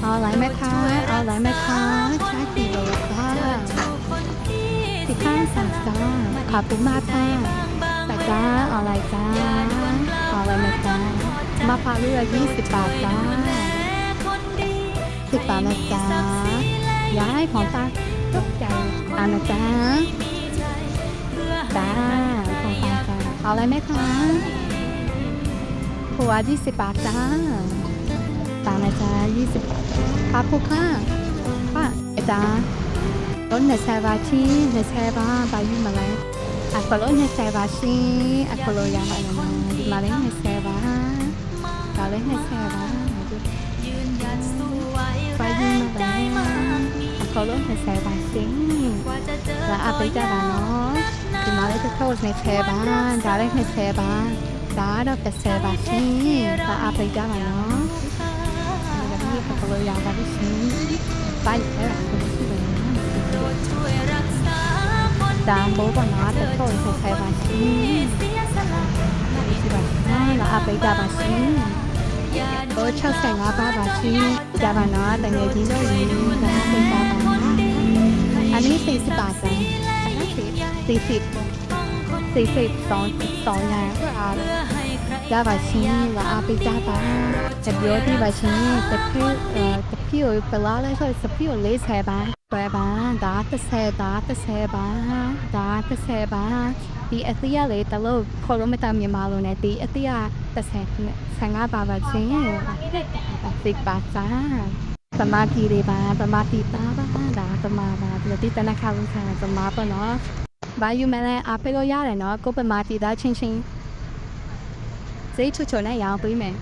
เอาอะไรไหมคะเอาอะไรไหมคะใช้กี่โลคะ15 จ้าขอบคุณมากค่ะแต่จ้าเอาอะไรจ้าเอาอะไรไหมจ้ามะพร้าวเรือ20 บาทจ้า10 บาทนะจ้าย้ายของตาตกใจเอานะจ้าจ้าของตาจ้าเอาอะไรไหมคะหัว20 บาทจ้าตานะจ้า20ครับคุณค่ะค่ะจ้ารถเนี่ยแซวาชีเนี่ยแซวาบายุมาเลยอักโลเนี่ยแซวาชีอักโลยามาเลยมาเลยเนี่ยแซวามาเลยเนี่ยแซวาบายุมาเลยอักโลเนี่ยแซวาชีแล้วอาไปจ้าบ้านเนาะที่มาเลยจะเข้าในแซวาจ้าเลยเนี่ยแซวาจ้าเราเป็นแซวาชีแล้วอาไปจ้าบ้านเนาะแล้วนี่อักโลยาบาชีไปแล้วตามโบกนะแต่โทษใช้บาชีแล้วอาไปดาบาชีโอ้ชอบใส่งาบาชีดาบานะแต่เงี้ยที่เราอยู่นะเป็นดาบานะอันนี้40 บาทจ้ะ40 2อย่างก็อาดาบาชีแล้วอาไปดาบาแต่เดี๋ยวที่บาชีแต่พี่ไปล้อเลยใช่สพี่เลยใช้บาပဲပါဒါ30ပါဒါ30ပါဒီအသီးရလေတလို့ခေါ်လို့မတမြန်မာလို့ ਨੇ ဒီအသီးရ15ပါပါချင်းစိတ်ပါစာသမာတိတွေပါသမာတိပါဒါသမာပါဒီတနခါလို့ဆာသမာပါနော်ဘာယူမလဲအဖေလို့ရတယ်နော်ကိုပမာတိသားချင်းစိတ်ချွတ်ချွတ်နဲ့ရောင်းပေးမယ်